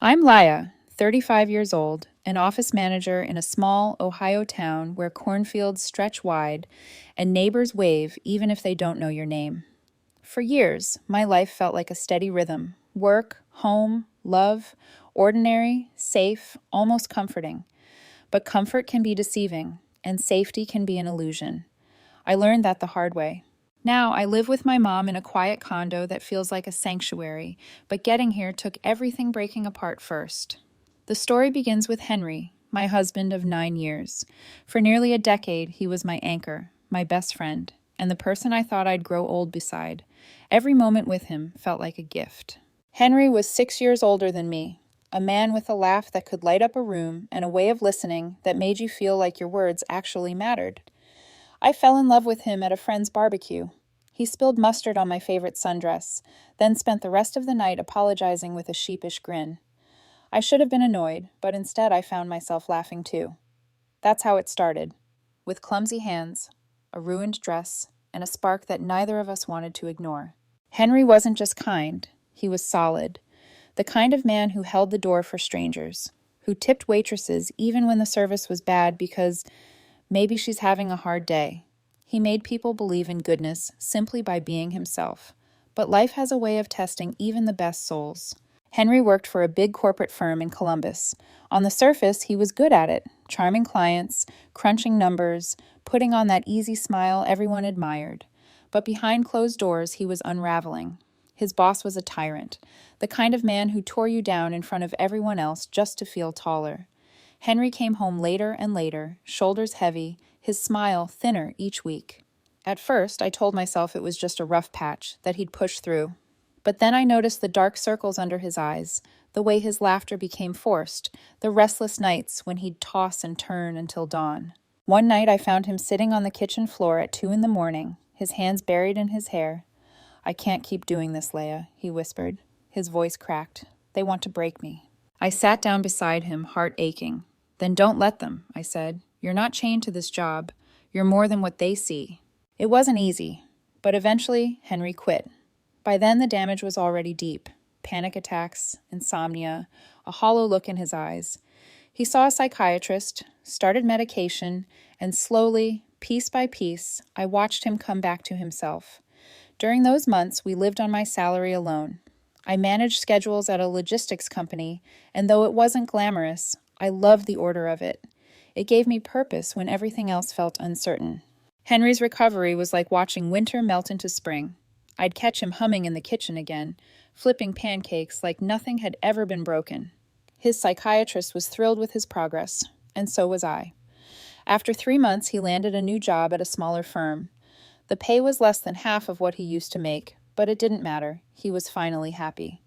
I'm Laya, 35 years old, an office manager in a small Ohio town where cornfields stretch wide and neighbors wave even if they don't know your name. For years, my life felt like a steady rhythm: work, home, love, ordinary, safe, almost comforting. But comfort can be deceiving, and safety can be an illusion. I learned that the hard way. Now, I live with my mom in a quiet condo that feels like a sanctuary, but getting here took everything breaking apart first. The story begins with Henry, my husband of 9 years. For nearly a decade, he was my anchor, my best friend, and the person I thought I'd grow old beside. Every moment with him felt like a gift. Henry was 6 years older than me, a man with a laugh that could light up a room and a way of listening that made you feel like your words actually mattered. I fell in love with him at a friend's barbecue. He spilled mustard on my favorite sundress, then spent the rest of the night apologizing with a sheepish grin. I should have been annoyed, but instead I found myself laughing too. That's how it started, with clumsy hands, a ruined dress, and a spark that neither of us wanted to ignore. Henry wasn't just kind, he was solid. The kind of man who held the door for strangers, who tipped waitresses even when the service was bad because maybe she's having a hard day. He made people believe in goodness simply by being himself. But life has a way of testing even the best souls. Henry worked for a big corporate firm in Columbus. On the surface, he was good at it, charming clients, crunching numbers, putting on that easy smile everyone admired. But behind closed doors, he was unraveling. His boss was a tyrant, the kind of man who tore you down in front of everyone else just to feel taller. Henry came home later and later, shoulders heavy, his smile thinner each week. At first, I told myself it was just a rough patch, that he'd push through. But then I noticed the dark circles under his eyes, the way his laughter became forced, the restless nights when he'd toss and turn until dawn. One night I found him sitting on the kitchen floor at 2 a.m, his hands buried in his hair. "I can't keep doing this, Leia," he whispered. His voice cracked. "They want to break me." I sat down beside him, heart aching. "Then don't let them," I said. "You're not chained to this job. You're more than what they see." It wasn't easy, but eventually Henry quit. By then the damage was already deep. Panic attacks, insomnia, a hollow look in his eyes. He saw a psychiatrist, started medication, and slowly, piece by piece, I watched him come back to himself. During those months, we lived on my salary alone. I managed schedules at a logistics company, and though it wasn't glamorous, I loved the order of it. It gave me purpose when everything else felt uncertain. Henry's recovery was like watching winter melt into spring. I'd catch him humming in the kitchen again, flipping pancakes like nothing had ever been broken. His psychiatrist was thrilled with his progress, and so was I. After 3 months, he landed a new job at a smaller firm. The pay was less than half of what he used to make, but it didn't matter. He was finally happy.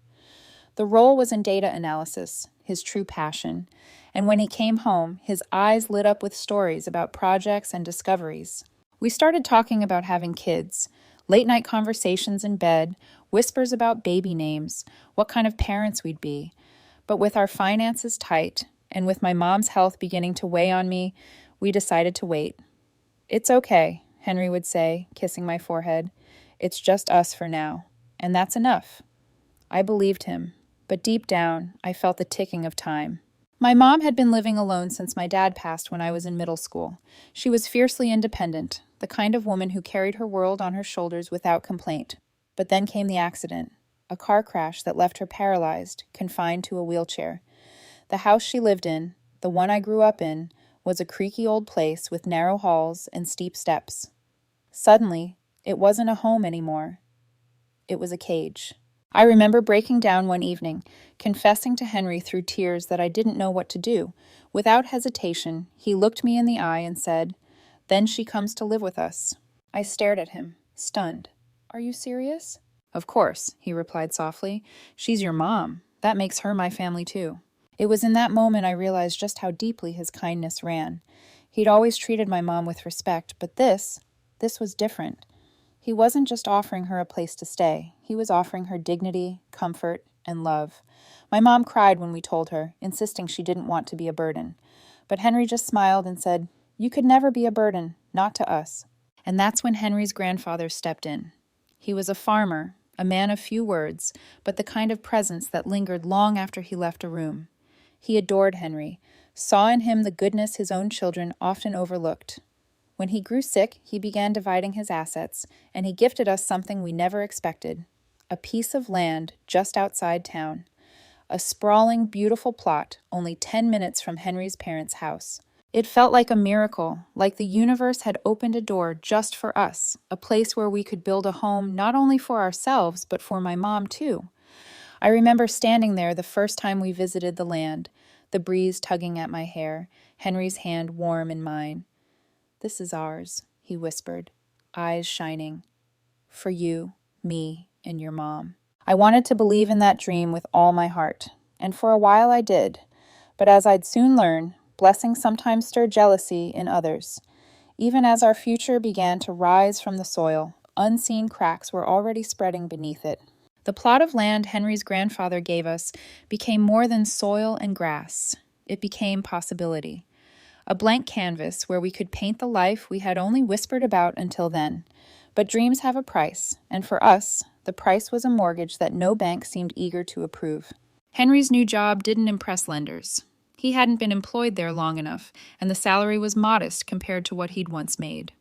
The role was in data analysis, his true passion, and when he came home, his eyes lit up with stories about projects and discoveries. We started talking about having kids, late-night conversations in bed, whispers about baby names, what kind of parents we'd be. But with our finances tight, and with my mom's health beginning to weigh on me, we decided to wait. "It's okay," Henry would say, kissing my forehead. "It's just us for now, and that's enough." I believed him, but deep down, I felt the ticking of time. My mom had been living alone since my dad passed when I was in middle school. She was fiercely independent, the kind of woman who carried her world on her shoulders without complaint. But then came the accident, a car crash that left her paralyzed, confined to a wheelchair. The house she lived in, the one I grew up in, was a creaky old place with narrow halls and steep steps. Suddenly, it wasn't a home anymore. It was a cage. I remember breaking down one evening, confessing to Henry through tears that I didn't know what to do. Without hesitation, he looked me in the eye and said, "Then she comes to live with us." I stared at him, stunned. "Are you serious?" "Of course," he replied softly. "She's your mom. That makes her my family too." It was in that moment I realized just how deeply his kindness ran. He'd always treated my mom with respect, but this was different. He wasn't just offering her a place to stay. He was offering her dignity, comfort, and love. My mom cried when we told her, insisting she didn't want to be a burden. But Henry just smiled and said, "You could never be a burden, not to us." And that's when Henry's grandfather stepped in. He was a farmer, a man of few words, but the kind of presence that lingered long after he left a room. He adored Henry, saw in him the goodness his own children often overlooked. When he grew sick, he began dividing his assets, and he gifted us something we never expected, a piece of land just outside town. A sprawling, beautiful plot, only 10 minutes from Henry's parents' house. It felt like a miracle, like the universe had opened a door just for us, a place where we could build a home not only for ourselves, but for my mom, too. I remember standing there the first time we visited the land, the breeze tugging at my hair, Henry's hand warm in mine. "This is ours," he whispered, eyes shining. "For you, me, and your mom." I wanted to believe in that dream with all my heart, and for a while I did. But as I'd soon learn, blessings sometimes stir jealousy in others. Even as our future began to rise from the soil, unseen cracks were already spreading beneath it. The plot of land Henry's grandfather gave us became more than soil and grass. It became possibility. A blank canvas where we could paint the life we had only whispered about until then. But dreams have a price, and for us, the price was a mortgage that no bank seemed eager to approve. Henry's new job didn't impress lenders. He hadn't been employed there long enough, and the salary was modest compared to what he'd once made.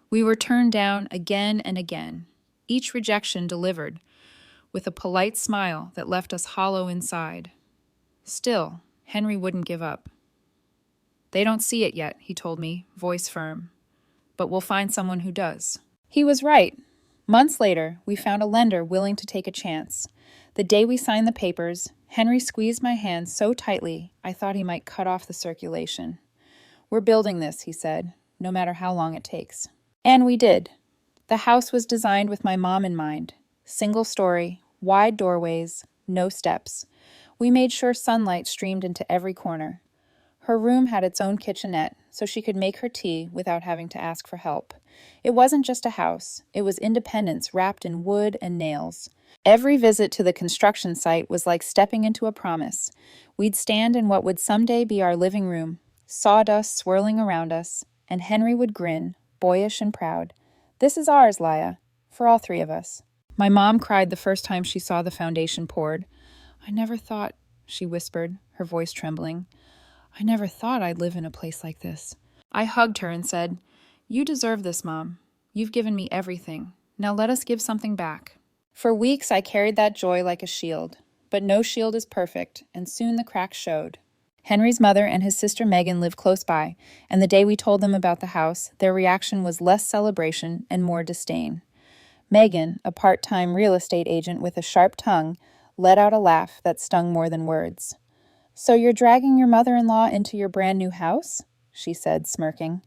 We were turned down again and again, each rejection delivered, with a polite smile that left us hollow inside. Still, Henry wouldn't give up. "They don't see it yet," he told me, voice firm. "But we'll find someone who does." He was right. Months later, we found a lender willing to take a chance. The day we signed the papers, Henry squeezed my hand so tightly I thought he might cut off the circulation. "We're building this," he said, "no matter how long it takes." And we did. The house was designed with my mom in mind. Single story, wide doorways, no steps. We made sure sunlight streamed into every corner. Her room had its own kitchenette, so she could make her tea without having to ask for help. It wasn't just a house, it was independence wrapped in wood and nails. Every visit to the construction site was like stepping into a promise. We'd stand in what would someday be our living room, sawdust swirling around us, and Henry would grin, boyish and proud. "This is ours, Laya, for all three of us." My mom cried the first time she saw the foundation poured. "I never thought," she whispered, her voice trembling. "I never thought I'd live in a place like this." I hugged her and said, "You deserve this, Mom. You've given me everything. Now let us give something back." For weeks I carried that joy like a shield, but no shield is perfect, and soon the cracks showed. Henry's mother and his sister Megan live close by, and the day we told them about the house, their reaction was less celebration and more disdain. Megan, a part-time real estate agent with a sharp tongue, let out a laugh that stung more than words. "So you're dragging your mother-in-law into your brand new house?" she said, smirking.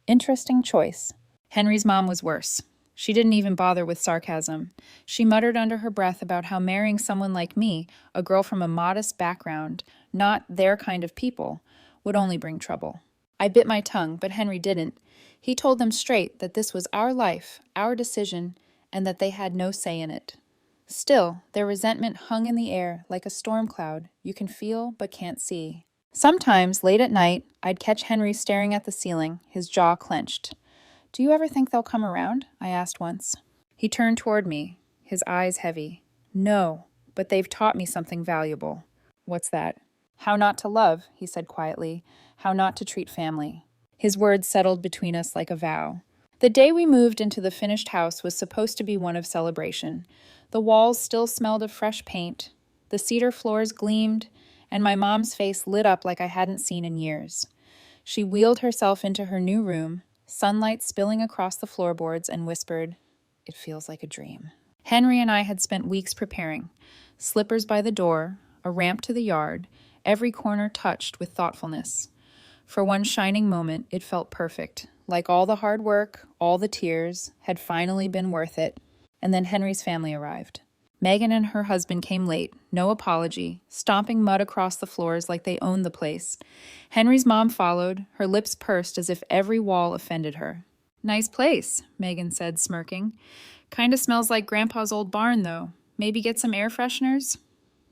Interesting choice. Henry's mom was worse. She didn't even bother with sarcasm. She muttered under her breath about how marrying someone like me, a girl from a modest background, not their kind of people, would only bring trouble. I bit my tongue, but Henry didn't. He told them straight that this was our life, our decision, and that they had no say in it. Still, their resentment hung in the air like a storm cloud you can feel but can't see. Sometimes, late at night, I'd catch Henry staring at the ceiling, his jaw clenched. "Do you ever think they'll come around?" I asked once. He turned toward me, his eyes heavy. "No, but they've taught me something valuable." "What's that?" "How not to love," he said quietly, "how not to treat family." His words settled between us like a vow. The day we moved into the finished house was supposed to be one of celebration. The walls still smelled of fresh paint, the cedar floors gleamed, and my mom's face lit up like I hadn't seen in years. She wheeled herself into her new room, sunlight spilling across the floorboards, and whispered, "It feels like a dream." Henry and I had spent weeks preparing. Slippers by the door, a ramp to the yard, every corner touched with thoughtfulness. For one shining moment, it felt perfect, like all the hard work, all the tears, had finally been worth it. And then Henry's family arrived. Megan and her husband came late, no apology, stomping mud across the floors like they owned the place. Henry's mom followed, her lips pursed as if every wall offended her. "Nice place," Megan said, smirking. "Kinda smells like Grandpa's old barn, though. Maybe get some air fresheners?"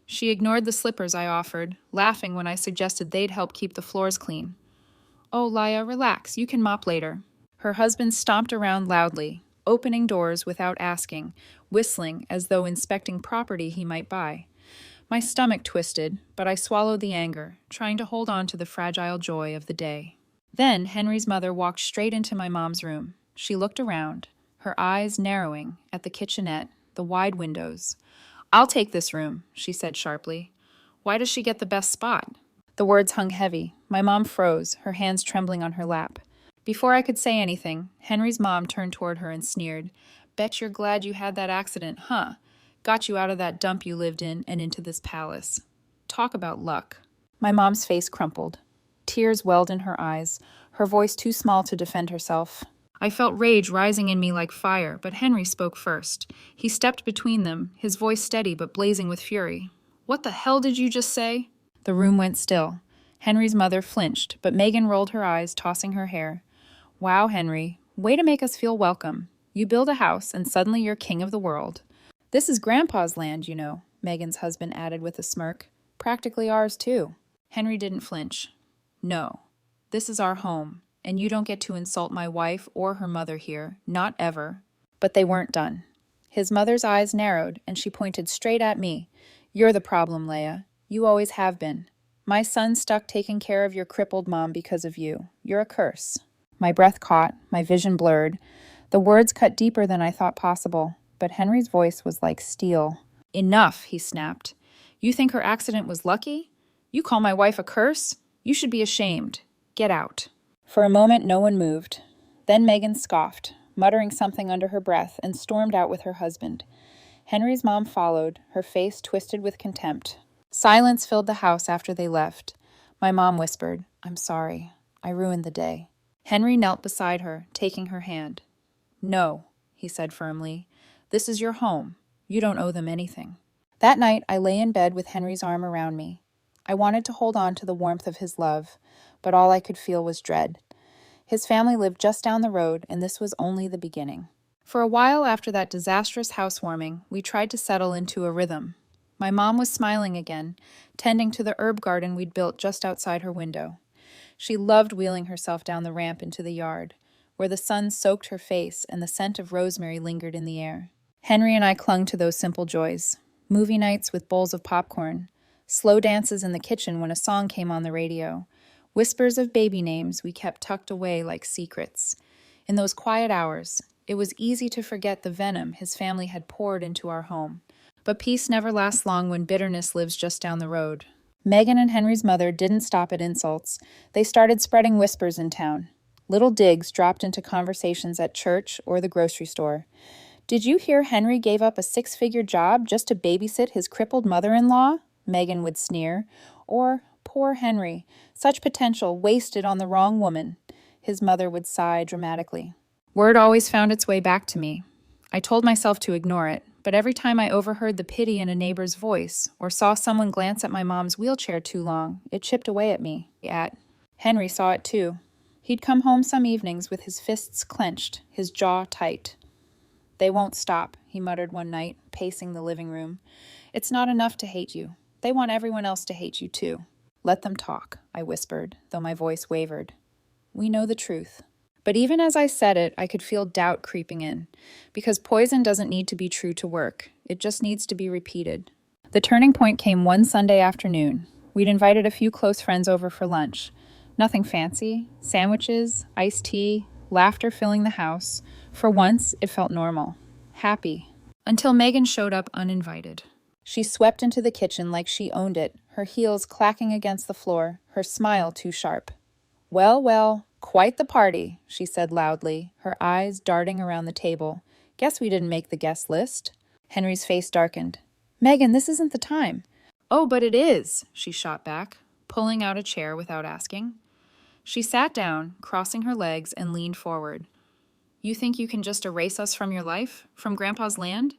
She ignored the slippers I offered, laughing when I suggested they'd help keep the floors clean. "Oh, Laya, relax. You can mop later." Her husband stomped around loudly, opening doors without asking, whistling as though inspecting property he might buy. My stomach twisted, but I swallowed the anger, trying to hold on to the fragile joy of the day. Then Henry's mother walked straight into my mom's room. She looked around, her eyes narrowing at the kitchenette, the wide windows. "I'll take this room," she said sharply. "Why does she get the best spot?" The words hung heavy. My mom froze, her hands trembling on her lap. Before I could say anything, Henry's mom turned toward her and sneered. "Bet you're glad you had that accident, huh? Got you out of that dump you lived in and into this palace. Talk about luck." My mom's face crumpled. Tears welled in her eyes, her voice too small to defend herself. I felt rage rising in me like fire, but Henry spoke first. He stepped between them, his voice steady but blazing with fury. "What the hell did you just say?" The room went still. Henry's mother flinched, but Megan rolled her eyes, tossing her hair. "Wow, Henry, way to make us feel welcome. You build a house, and suddenly you're king of the world." "This is Grandpa's land, you know," Megan's husband added with a smirk. "Practically ours, too." Henry didn't flinch. "No, this is our home, and you don't get to insult my wife or her mother here, not ever." But they weren't done. His mother's eyes narrowed, and she pointed straight at me. "You're the problem, Leia. You always have been. My son's stuck taking care of your crippled mom because of you. You're a curse." My breath caught, my vision blurred. The words cut deeper than I thought possible, but Henry's voice was like steel. "Enough," he snapped. "You think her accident was lucky? You call my wife a curse? You should be ashamed. Get out." For a moment, no one moved. Then Megan scoffed, muttering something under her breath, and stormed out with her husband. Henry's mom followed, her face twisted with contempt. Silence filled the house after they left. My mom whispered, "I'm sorry. I ruined the day." Henry knelt beside her, taking her hand. "No," he said firmly. "This is your home. You don't owe them anything." That night, I lay in bed with Henry's arm around me. I wanted to hold on to the warmth of his love, but all I could feel was dread. His family lived just down the road, and this was only the beginning. For a while after that disastrous housewarming, we tried to settle into a rhythm. My mom was smiling again, tending to the herb garden we'd built just outside her window. She loved wheeling herself down the ramp into the yard, where the sun soaked her face and the scent of rosemary lingered in the air. Henry and I clung to those simple joys. Movie nights with bowls of popcorn, slow dances in the kitchen when a song came on the radio, whispers of baby names we kept tucked away like secrets. In those quiet hours, it was easy to forget the venom his family had poured into our home. But peace never lasts long when bitterness lives just down the road. Megan and Henry's mother didn't stop at insults. They started spreading whispers in town. Little digs dropped into conversations at church or the grocery store. "Did you hear Henry gave up a 6-figure job just to babysit his crippled mother-in-law?" Megan would sneer. Or, "Poor Henry, such potential wasted on the wrong woman." His mother would sigh dramatically. Word always found its way back to me. I told myself to ignore it, but every time I overheard the pity in a neighbor's voice or saw someone glance at my mom's wheelchair too long, it chipped away at me. Henry saw it too. He'd come home some evenings with his fists clenched, his jaw tight. "They won't stop," he muttered one night, pacing the living room. "It's not enough to hate you. They want everyone else to hate you too." "Let them talk," I whispered, though my voice wavered. "We know the truth." But even as I said it, I could feel doubt creeping in, because poison doesn't need to be true to work. It just needs to be repeated. The turning point came one Sunday afternoon. We'd invited a few close friends over for lunch. Nothing fancy. Sandwiches, iced tea, laughter filling the house. For once, it felt normal. Happy. Until Megan showed up uninvited. She swept into the kitchen like she owned it, her heels clacking against the floor, her smile too sharp. "Well, well, quite the party," she said loudly, her eyes darting around the table. "Guess we didn't make the guest list." Henry's face darkened. "Megan, this isn't the time." "Oh, but it is," she shot back, pulling out a chair without asking. She sat down, crossing her legs, and leaned forward. "You think you can just erase us from your life? From Grandpa's land?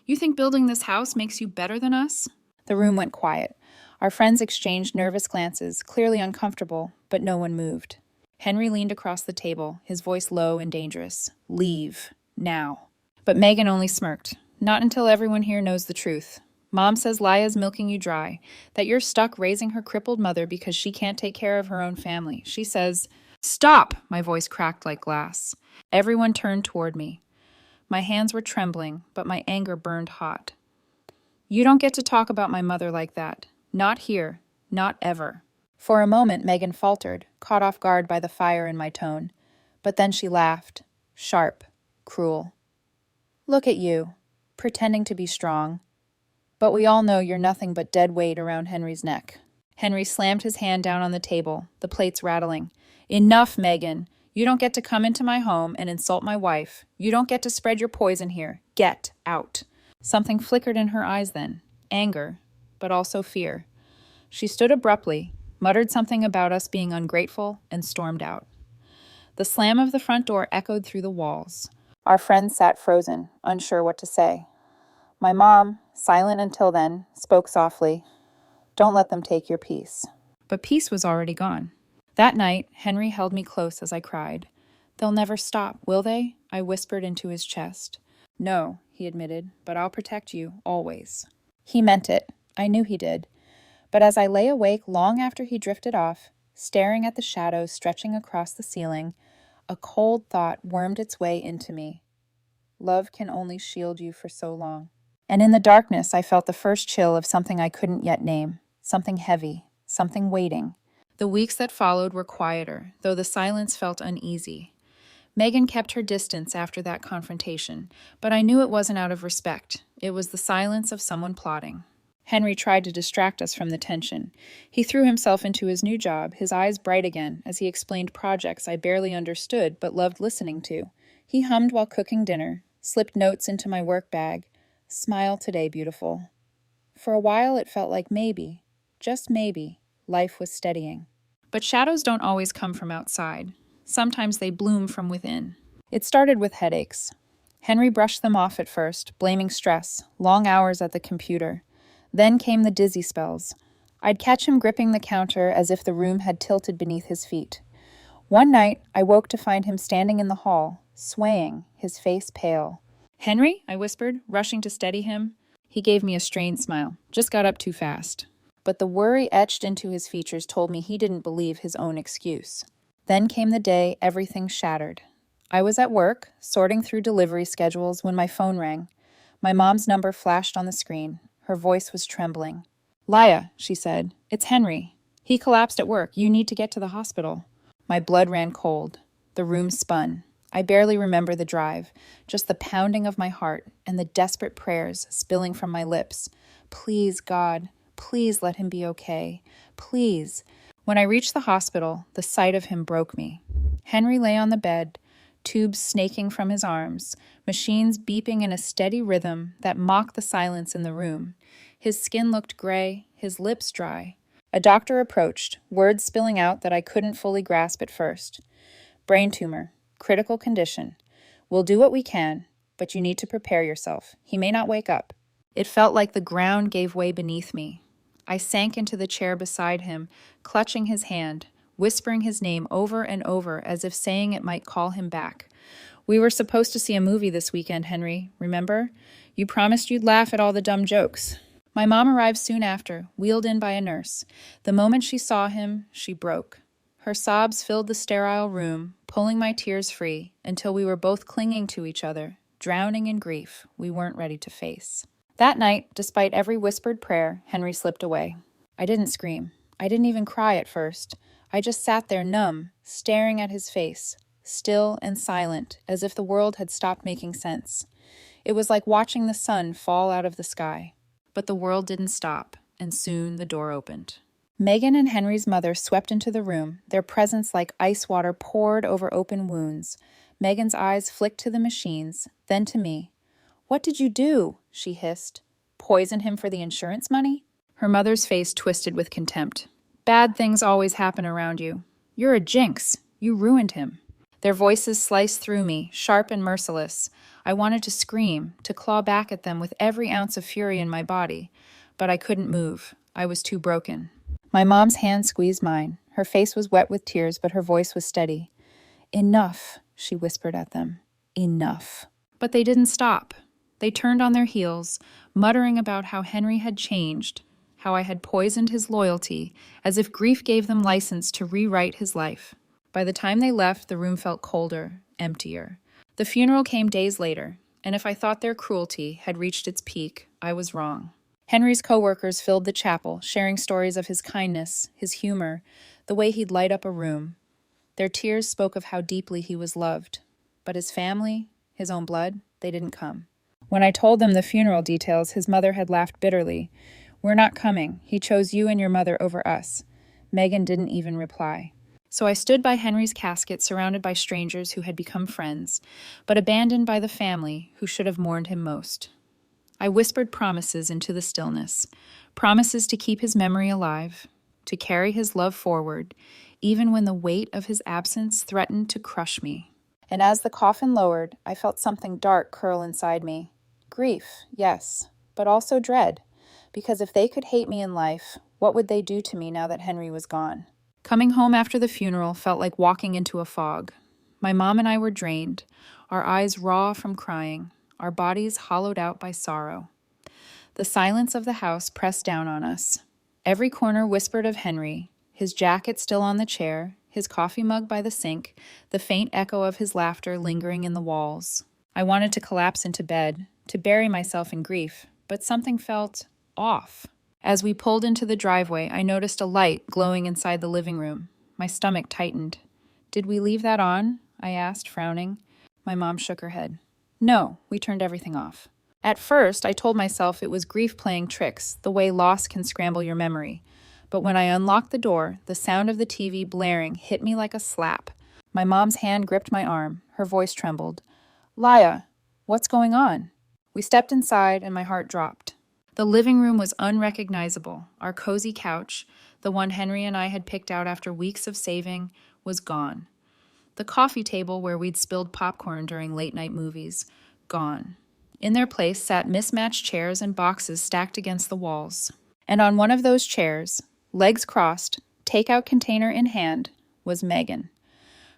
You think building this house makes you better than us?" The room went quiet. Our friends exchanged nervous glances, clearly uncomfortable, but no one moved. Henry leaned across the table, his voice low and dangerous. "Leave. Now." But Megan only smirked. "Not until everyone here knows the truth. Mom says Laya's milking you dry, that you're stuck raising her crippled mother because she can't take care of her own family. She says—" "Stop!" My voice cracked like glass. Everyone turned toward me. My hands were trembling, but my anger burned hot. You don't get to talk about my mother like that. Not here. Not ever. For a moment, Megan faltered, caught off guard by the fire in my tone. But then she laughed. Sharp. Cruel. Look at you. Pretending to be strong. But we all know you're nothing but dead weight around Henry's neck. Henry slammed his hand down on the table, the plates rattling. Enough, Megan. You don't get to come into my home and insult my wife. You don't get to spread your poison here. Get out. Something flickered in her eyes then. Anger, but also fear. She stood abruptly, muttered something about us being ungrateful, and stormed out. The slam of the front door echoed through the walls. Our friends sat frozen, unsure what to say. My mom, silent until then, spoke softly. Don't let them take your peace. But peace was already gone. That night, Henry held me close as I cried. They'll never stop, will they? I whispered into his chest. No, he admitted, but I'll protect you, always. He meant it. I knew he did. But as I lay awake long after he drifted off, staring at the shadows stretching across the ceiling, a cold thought wormed its way into me. Love can only shield you for so long. And in the darkness, I felt the first chill of something I couldn't yet name, something heavy, something waiting. The weeks that followed were quieter, though the silence felt uneasy. Megan kept her distance after that confrontation, but I knew it wasn't out of respect. It was the silence of someone plotting. Henry tried to distract us from the tension. He threw himself into his new job, his eyes bright again, as he explained projects I barely understood but loved listening to. He hummed while cooking dinner, slipped notes into my work bag. Smile today, beautiful. For a while it felt like maybe, just maybe, life was steadying. But shadows don't always come from outside. Sometimes they bloom from within. It started with headaches. Henry brushed them off at first, blaming stress, long hours at the computer. Then came the dizzy spells. I'd catch him gripping the counter as if the room had tilted beneath his feet. One night, I woke to find him standing in the hall, swaying, his face pale. Henry, I whispered, rushing to steady him. He gave me a strained smile, just got up too fast. But the worry etched into his features told me he didn't believe his own excuse. Then came the day everything shattered. I was at work, sorting through delivery schedules when my phone rang. My mom's number flashed on the screen. Her voice was trembling. Laya, she said, it's Henry. He collapsed at work. You need to get to the hospital. My blood ran cold. The room spun. I barely remember the drive, just the pounding of my heart and the desperate prayers spilling from my lips. Please, God, please let him be okay. Please. When I reached the hospital, the sight of him broke me. Henry lay on the bed, tubes snaking from his arms, machines beeping in a steady rhythm that mocked the silence in the room. His skin looked gray, his lips dry. A doctor approached, words spilling out that I couldn't fully grasp at first. Brain tumor, critical condition. We'll do what we can, but you need to prepare yourself. He may not wake up. It felt like the ground gave way beneath me. I sank into the chair beside him, clutching his hand, whispering his name over and over as if saying it might call him back. We were supposed to see a movie this weekend, Henry, remember? You promised you'd laugh at all the dumb jokes. My mom arrived soon after, wheeled in by a nurse. The moment she saw him, she broke. Her sobs filled the sterile room, pulling my tears free, until we were both clinging to each other, drowning in grief we weren't ready to face. That night, despite every whispered prayer, Henry slipped away. I didn't scream. I didn't even cry at first. I just sat there numb, staring at his face, still and silent, as if the world had stopped making sense. It was like watching the sun fall out of the sky. But the world didn't stop, and soon the door opened. Megan and Henry's mother swept into the room, their presence like ice water poured over open wounds. Megan's eyes flicked to the machines, then to me. What did you do? She hissed. Poison him for the insurance money? Her mother's face twisted with contempt. Bad things always happen around you. You're a jinx. You ruined him. Their voices sliced through me, sharp and merciless. I wanted to scream, to claw back at them with every ounce of fury in my body. But I couldn't move. I was too broken. My mom's hand squeezed mine. Her face was wet with tears, but her voice was steady. Enough, she whispered at them. Enough. But they didn't stop. They turned on their heels, muttering about how Henry had changed, how I had poisoned his loyalty, as if grief gave them license to rewrite his life. By the time they left, the room felt colder, emptier. The funeral came days later, and if I thought their cruelty had reached its peak, I was wrong. Henry's coworkers filled the chapel, sharing stories of his kindness, his humor, the way he'd light up a room. Their tears spoke of how deeply he was loved. But his family, his own blood, they didn't come. When I told them the funeral details, his mother had laughed bitterly. "We're not coming. He chose you and your mother over us." Megan didn't even reply. So I stood by Henry's casket, surrounded by strangers who had become friends, but abandoned by the family who should have mourned him most. I whispered promises into the stillness, promises to keep his memory alive, to carry his love forward, even when the weight of his absence threatened to crush me. And as the coffin lowered, I felt something dark curl inside me. Grief, yes, but also dread, because if they could hate me in life, what would they do to me now that Henry was gone? Coming home after the funeral felt like walking into a fog. My mom and I were drained, our eyes raw from crying, our bodies hollowed out by sorrow. The silence of the house pressed down on us. Every corner whispered of Henry, his jacket still on the chair, his coffee mug by the sink, the faint echo of his laughter lingering in the walls. I wanted to collapse into bed, to bury myself in grief, but something felt off. As we pulled into the driveway, I noticed a light glowing inside the living room. My stomach tightened. "Did we leave that on?" I asked, frowning. My mom shook her head. "No, we turned everything off." At first, I told myself it was grief playing tricks, the way loss can scramble your memory. But when I unlocked the door, the sound of the TV blaring hit me like a slap. My mom's hand gripped my arm. Her voice trembled. "Laya, what's going on?" We stepped inside and my heart dropped. The living room was unrecognizable. Our cozy couch, the one Henry and I had picked out after weeks of saving, was gone. The coffee table where we'd spilled popcorn during late-night movies, gone. In their place sat mismatched chairs and boxes stacked against the walls. And on one of those chairs, legs crossed, takeout container in hand, was Megan.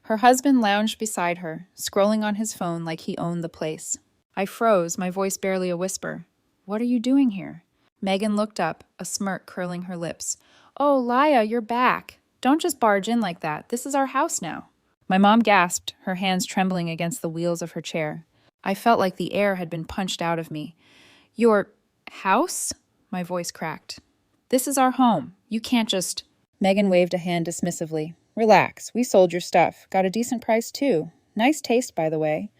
Her husband lounged beside her, scrolling on his phone like he owned the place. I froze, my voice barely a whisper. "What are you doing here?" Megan looked up, a smirk curling her lips. "Oh, Laya, you're back. Don't just barge in like that. This is our house now." My mom gasped, her hands trembling against the wheels of her chair. I felt like the air had been punched out of me. "Your house?" My voice cracked. "This is our home. You can't just—" Megan waved a hand dismissively. "Relax. We sold your stuff. Got a decent price, too. Nice taste, by the way.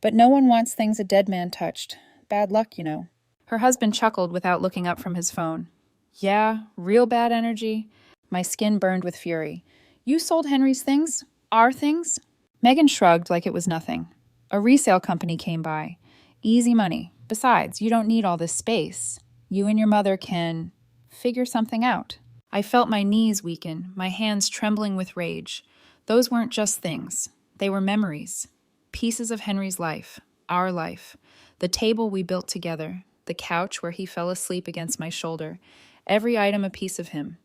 But no one wants things a dead man touched. Bad luck, you know." Her husband chuckled without looking up from his phone. "Yeah, real bad energy." My skin burned with fury. "You sold Henry's things? Our things?" Megan shrugged like it was nothing. "A resale company came by. Easy money. Besides, you don't need all this space. You and your mother can figure something out." I felt my knees weaken, my hands trembling with rage. Those weren't just things. They were memories. Pieces of Henry's life, our life. The table we built together, the couch where he fell asleep against my shoulder. Every item a piece of him.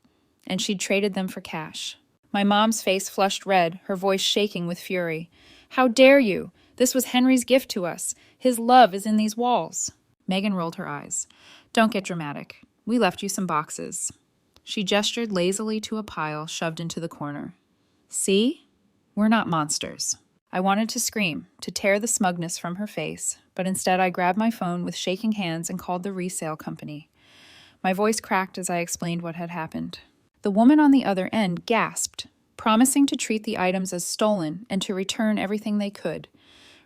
And she'd traded them for cash. My mom's face flushed red, her voice shaking with fury. "How dare you? This was Henry's gift to us. His love is in these walls." Megan rolled her eyes. "Don't get dramatic. We left you some boxes." She gestured lazily to a pile shoved into the corner. "See? We're not monsters." I wanted to scream, to tear the smugness from her face, but instead I grabbed my phone with shaking hands and called the resale company. My voice cracked as I explained what had happened. The woman on the other end gasped, promising to treat the items as stolen and to return everything they could.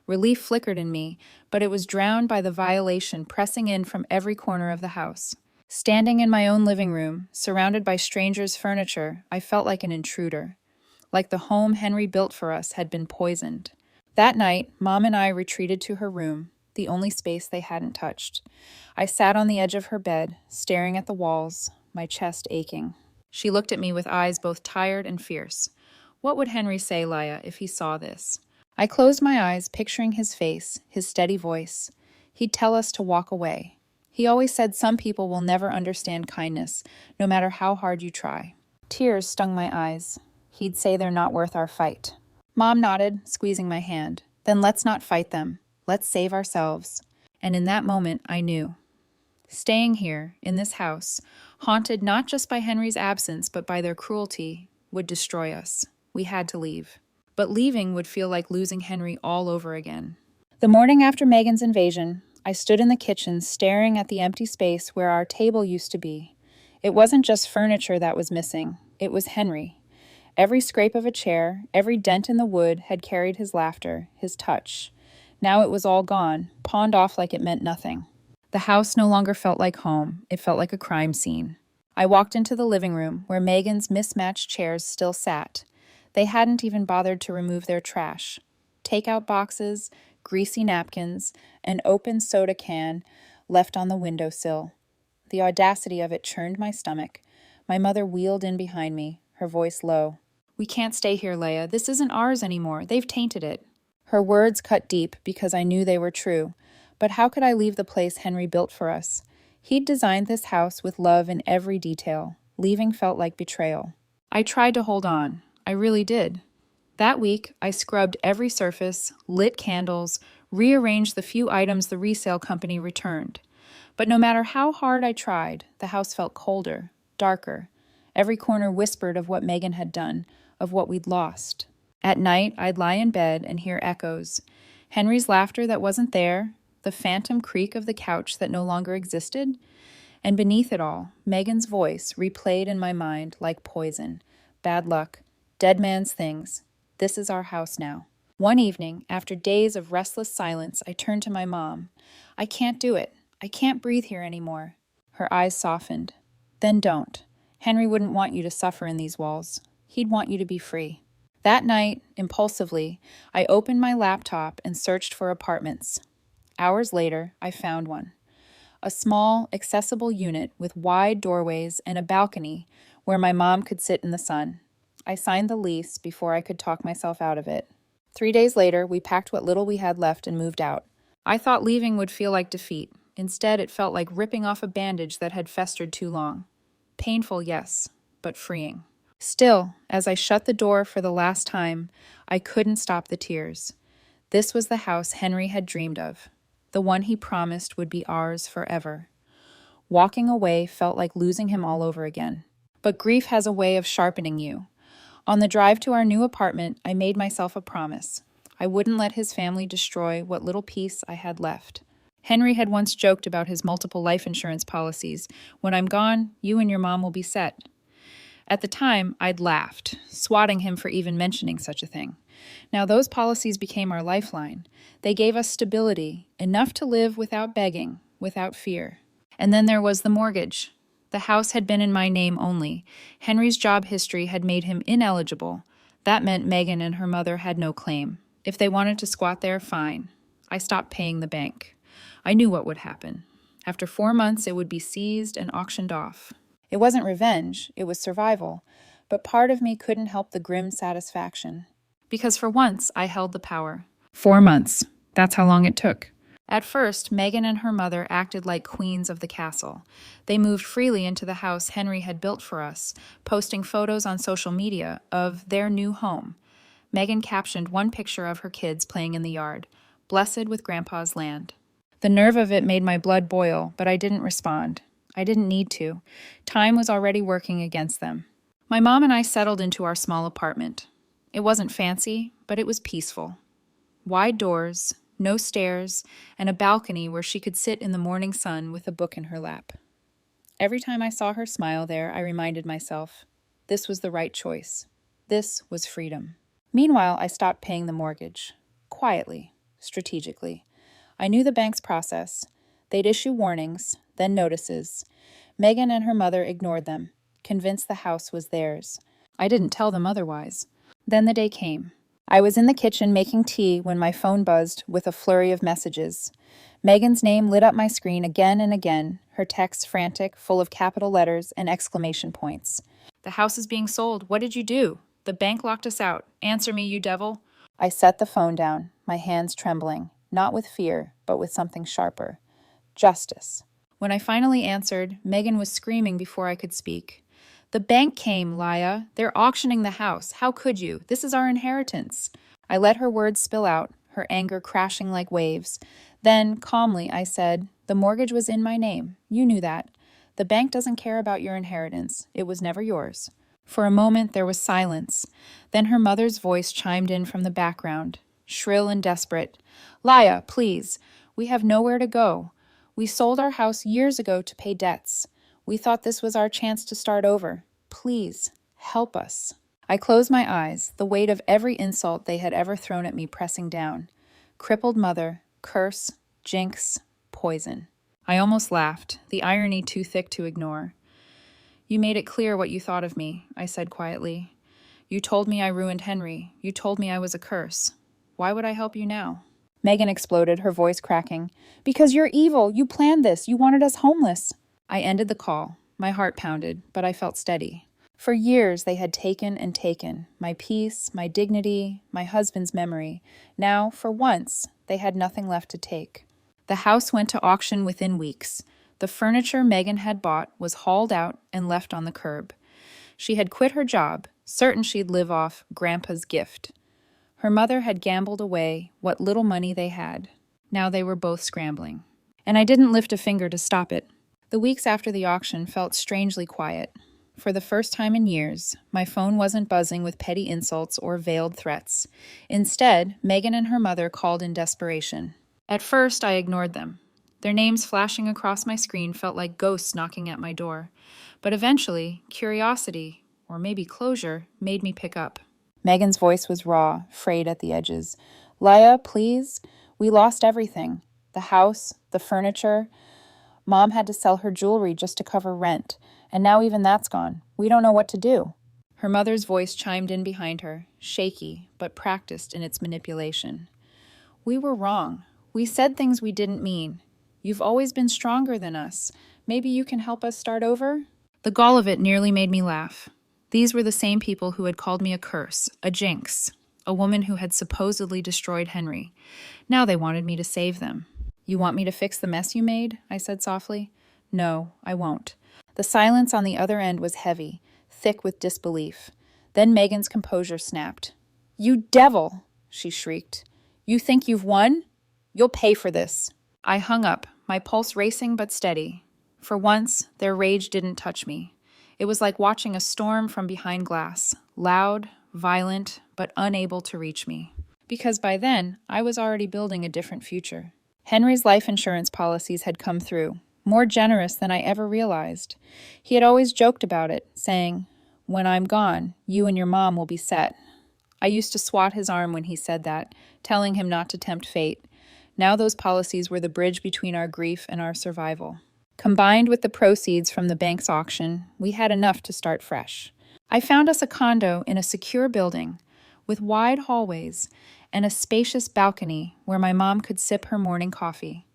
Relief flickered in me, but it was drowned by the violation pressing in from every corner of the house. Standing in my own living room, surrounded by strangers' furniture, I felt like an intruder. Like the home Henry built for us had been poisoned. That night, Mom and I retreated to her room, the only space they hadn't touched. I sat on the edge of her bed, staring at the walls, my chest aching. She looked at me with eyes both tired and fierce. What would Henry say, Laya, if he saw this? I closed my eyes, picturing his face, his steady voice. He'd tell us to walk away. He always said some people will never understand kindness, no matter how hard you try. Tears stung my eyes. He'd say they're not worth our fight. Mom nodded, squeezing my hand. Then let's not fight them. Let's save ourselves. And in that moment, I knew. Staying here, in this house, haunted not just by Henry's absence, but by their cruelty, would destroy us. We had to leave. But leaving would feel like losing Henry all over again. The morning after Megan's invasion, I stood in the kitchen staring at the empty space where our table used to be. It wasn't just furniture that was missing, it was Henry. Every scrape of a chair, every dent in the wood had carried his laughter, his touch. Now it was all gone, pawned off like it meant nothing. The house no longer felt like home, it felt like a crime scene. I walked into the living room, where Megan's mismatched chairs still sat. They hadn't even bothered to remove their trash. Takeout boxes, greasy napkins, an open soda can left on the windowsill. The audacity of it churned my stomach. My mother wheeled in behind me, her voice low. "We can't stay here, Leia. This isn't ours anymore. They've tainted it." Her words cut deep because I knew they were true. But how could I leave the place Henry built for us? He'd designed this house with love in every detail. Leaving felt like betrayal. I tried to hold on. I really did. That week, I scrubbed every surface, lit candles, rearranged the few items the resale company returned. But no matter how hard I tried, the house felt colder, darker. Every corner whispered of what Megan had done, of what we'd lost. At night, I'd lie in bed and hear echoes. Henry's laughter that wasn't there, the phantom creak of the couch that no longer existed, and beneath it all, Megan's voice replayed in my mind like poison. Bad luck, dead man's things. This is our house now. One evening, after days of restless silence, I turned to my mom. "I can't do it. I can't breathe here anymore." Her eyes softened. "Then don't. Henry wouldn't want you to suffer in these walls. He'd want you to be free." That night, impulsively, I opened my laptop and searched for apartments. Hours later, I found one. A small, accessible unit with wide doorways and a balcony where my mom could sit in the sun. I signed the lease before I could talk myself out of it. 3 days later, we packed what little we had left and moved out. I thought leaving would feel like defeat. Instead, it felt like ripping off a bandage that had festered too long. Painful, yes, but freeing. Still, as I shut the door for the last time, I couldn't stop the tears. This was the house Henry had dreamed of, the one he promised would be ours forever. Walking away felt like losing him all over again. But grief has a way of sharpening you. On the drive to our new apartment, I made myself a promise. I wouldn't let his family destroy what little peace I had left. Henry had once joked about his multiple life insurance policies. "When I'm gone, you and your mom will be set." At the time, I'd laughed, swatting him for even mentioning such a thing. Now, those policies became our lifeline. They gave us stability, enough to live without begging, without fear. And then there was the mortgage. The house had been in my name only. Henry's job history had made him ineligible. That meant Megan and her mother had no claim. If they wanted to squat there, fine. I stopped paying the bank. I knew what would happen. After 4 months, it would be seized and auctioned off. It wasn't revenge, it was survival, but part of me couldn't help the grim satisfaction. Because for once, I held the power. 4 months. That's how long it took. At first, Megan and her mother acted like queens of the castle. They moved freely into the house Henry had built for us, posting photos on social media of their new home. Megan captioned one picture of her kids playing in the yard, "Blessed with Grandpa's land." The nerve of it made my blood boil, but I didn't respond. I didn't need to. Time was already working against them. My mom and I settled into our small apartment. It wasn't fancy, but it was peaceful. Wide doors, no stairs, and a balcony where she could sit in the morning sun with a book in her lap. Every time I saw her smile there, I reminded myself, this was the right choice. This was freedom. Meanwhile, I stopped paying the mortgage. Quietly, strategically. I knew the bank's process. They'd issue warnings, then notices. Megan and her mother ignored them, convinced the house was theirs. I didn't tell them otherwise. Then the day came. I was in the kitchen making tea when my phone buzzed with a flurry of messages. Megan's name lit up my screen again and again, her texts frantic, full of capital letters and exclamation points. "The house is being sold. What did you do? The bank locked us out. Answer me, you devil." I set the phone down, my hands trembling, not with fear, but with something sharper. Justice. When I finally answered, Megan was screaming before I could speak. "The bank came, Laya. They're auctioning the house. How could you? This is our inheritance." I let her words spill out, her anger crashing like waves. Then, calmly, I said, "The mortgage was in my name. You knew that. The bank doesn't care about your inheritance. It was never yours." For a moment, there was silence. Then her mother's voice chimed in from the background. shrill and desperate. "Laya, please. We have nowhere to go. We sold our house years ago to pay debts. We thought this was our chance to start over. Please, help us." I closed my eyes, the weight of every insult they had ever thrown at me pressing down. Crippled mother, curse, jinx, poison. I almost laughed, the irony too thick to ignore. "You made it clear what you thought of me," I said quietly. "You told me I ruined Henry. You told me I was a curse. Why would I help you now?" Megan exploded, her voice cracking. "Because you're evil. You planned this. You wanted us homeless." I ended the call. My heart pounded, but I felt steady. For years they had taken and taken, my peace, my dignity, my husband's memory. Now, for once, they had nothing left to take. The house went to auction within weeks. The furniture Megan had bought was hauled out and left on the curb. She had quit her job, certain she'd live off Grandpa's gift. Her mother had gambled away what little money they had. Now they were both scrambling. And I didn't lift a finger to stop it. The weeks after the auction felt strangely quiet. For the first time in years, my phone wasn't buzzing with petty insults or veiled threats. Instead, Megan and her mother called in desperation. At first, I ignored them. Their names flashing across my screen felt like ghosts knocking at my door. But eventually, curiosity, or maybe closure, made me pick up. Megan's voice was raw, frayed at the edges. "Laya, please, we lost everything. The house, the furniture. Mom had to sell her jewelry just to cover rent. And now even that's gone. We don't know what to do." Her mother's voice chimed in behind her, shaky, but practiced in its manipulation. "We were wrong. We said things we didn't mean. You've always been stronger than us. Maybe you can help us start over?" The gall of it nearly made me laugh. These were the same people who had called me a curse, a jinx, a woman who had supposedly destroyed Henry. Now they wanted me to save them. "You want me to fix the mess you made?" I said softly. "No, I won't." The silence on the other end was heavy, thick with disbelief. Then Megan's composure snapped. "You devil!" she shrieked. "You think you've won? You'll pay for this." I hung up, my pulse racing but steady. For once, their rage didn't touch me. It was like watching a storm from behind glass, loud, violent, but unable to reach me. Because by then, I was already building a different future. Henry's life insurance policies had come through, more generous than I ever realized. He had always joked about it, saying, "When I'm gone, you and your mom will be set." I used to swat his arm when he said that, telling him not to tempt fate. Now those policies were the bridge between our grief and our survival. Combined with the proceeds from the bank's auction, we had enough to start fresh. I found us a condo in a secure building, with wide hallways and a spacious balcony where my mom could sip her morning coffee.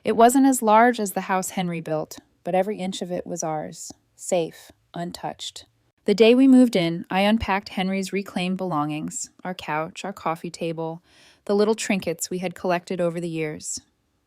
It wasn't as large as the house Henry built, but every inch of it was ours, safe, untouched. The day we moved in, I unpacked Henry's reclaimed belongings, our couch, our coffee table, the little trinkets we had collected over the years.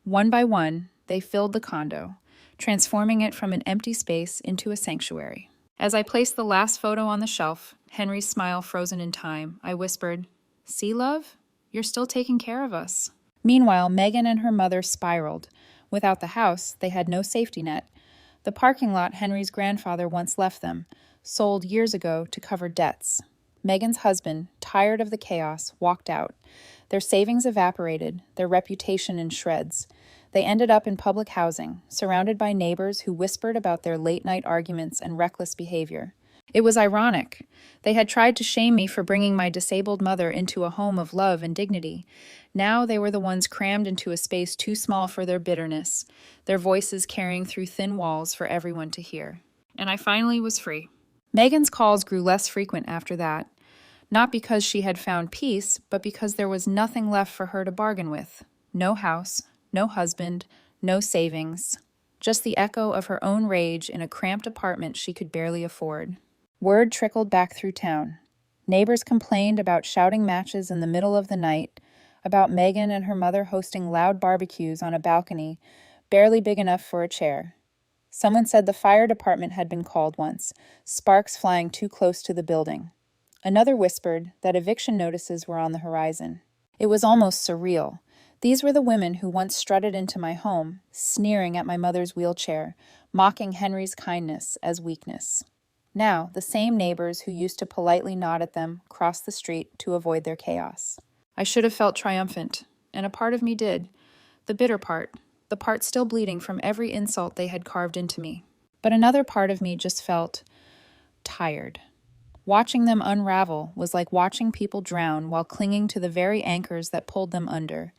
One by one, they filled the condo, transforming it from an empty space into a sanctuary. As I placed the last photo on the shelf, Henry's smile frozen in time, I whispered, "See, love? You're still taking care of us." Meanwhile, Megan and her mother spiraled. Without the house, they had no safety net. The parking lot Henry's grandfather once left them, sold years ago to cover debts. Megan's husband, tired of the chaos, walked out. Their savings evaporated, their reputation in shreds. They ended up in public housing, surrounded by neighbors who whispered about their late-night arguments and reckless behavior. It was ironic. They had tried to shame me for bringing my disabled mother into a home of love and dignity. Now they were the ones crammed into a space too small for their bitterness, their voices carrying through thin walls for everyone to hear. And I finally was free. Megan's calls grew less frequent after that, not because she had found peace, but because there was nothing left for her to bargain with. No house, no husband, no savings, just the echo of her own rage in a cramped apartment she could barely afford. Word trickled back through town. Neighbors complained about shouting matches in the middle of the night, about Megan and her mother hosting loud barbecues on a balcony, barely big enough for a chair. Someone said the fire department had been called once, sparks flying too close to the building. Another whispered that eviction notices were on the horizon. It was almost surreal. These were the women who once strutted into my home, sneering at my mother's wheelchair, mocking Henry's kindness as weakness. Now, the same neighbors who used to politely nod at them crossed the street to avoid their chaos. I should have felt triumphant, and a part of me did. The bitter part, the part still bleeding from every insult they had carved into me. But another part of me just felt tired. Watching them unravel was like watching people drown while clinging to the very anchors that pulled them under.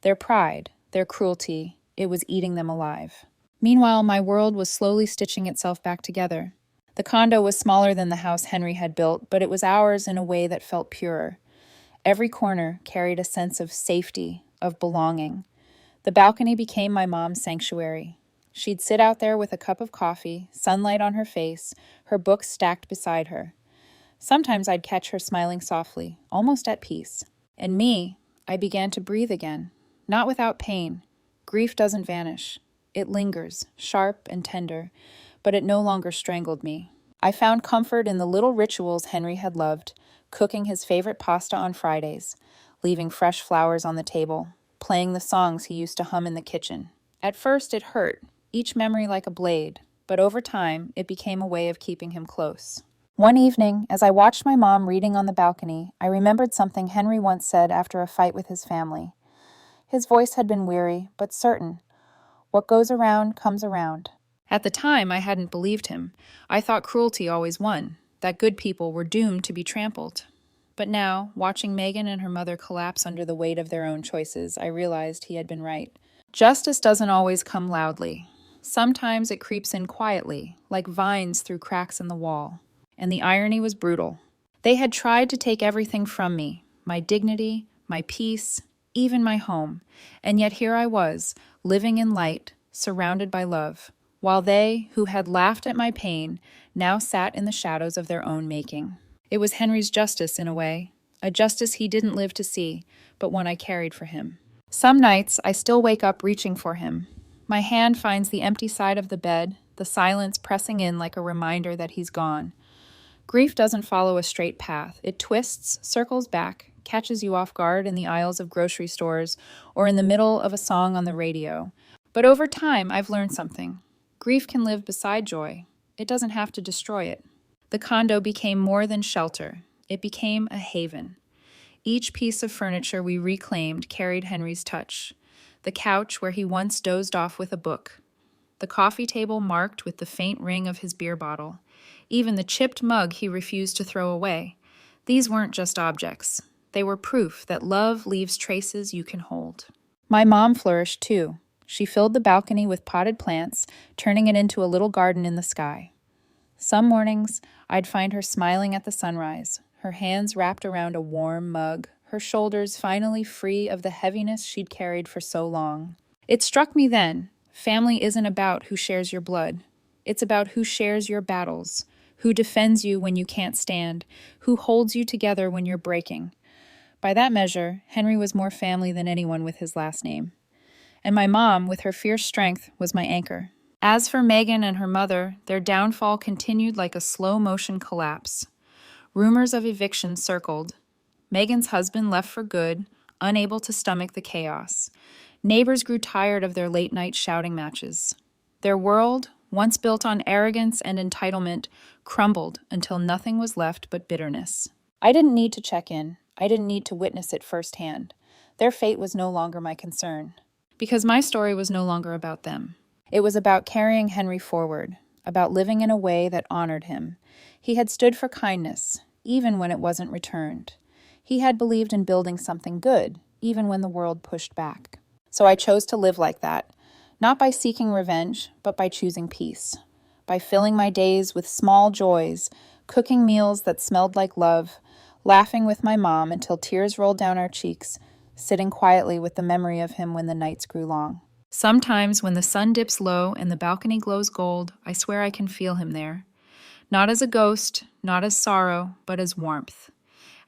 Their pride, their cruelty, it was eating them alive. Meanwhile, my world was slowly stitching itself back together. The condo was smaller than the house Henry had built, but it was ours in a way that felt purer. Every corner carried a sense of safety, of belonging. The balcony became my mom's sanctuary. She'd sit out there with a cup of coffee, sunlight on her face, her books stacked beside her. Sometimes I'd catch her smiling softly, almost at peace. And me, I began to breathe again, not without pain. Grief doesn't vanish. It lingers, sharp and tender, but it no longer strangled me. I found comfort in the little rituals Henry had loved, cooking his favorite pasta on Fridays, leaving fresh flowers on the table, playing the songs he used to hum in the kitchen. At first it hurt, each memory like a blade, but over time it became a way of keeping him close. One evening, as I watched my mom reading on the balcony, I remembered something Henry once said after a fight with his family. His voice had been weary, but certain. What goes around comes around. At the time, I hadn't believed him. I thought cruelty always won, that good people were doomed to be trampled. But now, watching Megan and her mother collapse under the weight of their own choices, I realized he had been right. Justice doesn't always come loudly. Sometimes it creeps in quietly, like vines through cracks in the wall. And the irony was brutal. They had tried to take everything from me, my dignity, my peace, even my home. And yet here I was, living in light, surrounded by love, while they, who had laughed at my pain, now sat in the shadows of their own making. It was Henry's justice in a way, a justice he didn't live to see, but one I carried for him. Some nights I still wake up reaching for him. My hand finds the empty side of the bed, the silence pressing in like a reminder that he's gone. Grief doesn't follow a straight path. It twists, circles back, catches you off guard in the aisles of grocery stores or in the middle of a song on the radio. But over time, I've learned something. Grief can live beside joy. It doesn't have to destroy it. The condo became more than shelter. It became a haven. Each piece of furniture we reclaimed carried Henry's touch. The couch where he once dozed off with a book. The coffee table marked with the faint ring of his beer bottle. Even the chipped mug he refused to throw away. These weren't just objects. They were proof that love leaves traces you can hold. My mom flourished too. She filled the balcony with potted plants, turning it into a little garden in the sky. Some mornings, I'd find her smiling at the sunrise, her hands wrapped around a warm mug, her shoulders finally free of the heaviness she'd carried for so long. It struck me then, family isn't about who shares your blood. It's about who shares your battles, who defends you when you can't stand, who holds you together when you're breaking. By that measure, Henry was more family than anyone with his last name. And my mom, with her fierce strength, was my anchor. As for Megan and her mother, their downfall continued like a slow-motion collapse. Rumors of eviction circled. Megan's husband left for good, unable to stomach the chaos. Neighbors grew tired of their late-night shouting matches. Their world, once built on arrogance and entitlement, crumbled until nothing was left but bitterness. I didn't need to check in. I didn't need to witness it firsthand. Their fate was no longer my concern. Because my story was no longer about them. It was about carrying Henry forward, about living in a way that honored him. He had stood for kindness, even when it wasn't returned. He had believed in building something good, even when the world pushed back. So I chose to live like that, not by seeking revenge, but by choosing peace, by filling my days with small joys, cooking meals that smelled like love, laughing with my mom until tears rolled down our cheeks, sitting quietly with the memory of him when the nights grew long. Sometimes when the sun dips low and the balcony glows gold, I swear I can feel him there. Not as a ghost, not as sorrow, but as warmth.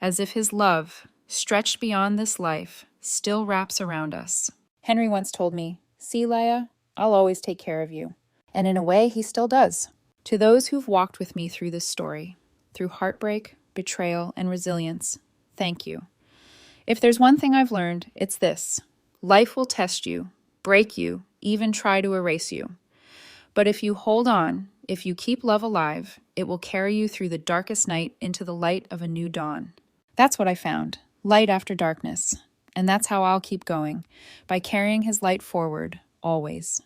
As if his love, stretched beyond this life, still wraps around us. Henry once told me, "See, Leia, I'll always take care of you." And in a way, he still does. To those who've walked with me through this story, through heartbreak, betrayal, and resilience, thank you. If there's one thing I've learned, it's this. Life will test you, break you, even try to erase you. But if you hold on, if you keep love alive, it will carry you through the darkest night into the light of a new dawn. That's what I found. Light after darkness. And that's how I'll keep going, by carrying his light forward, always.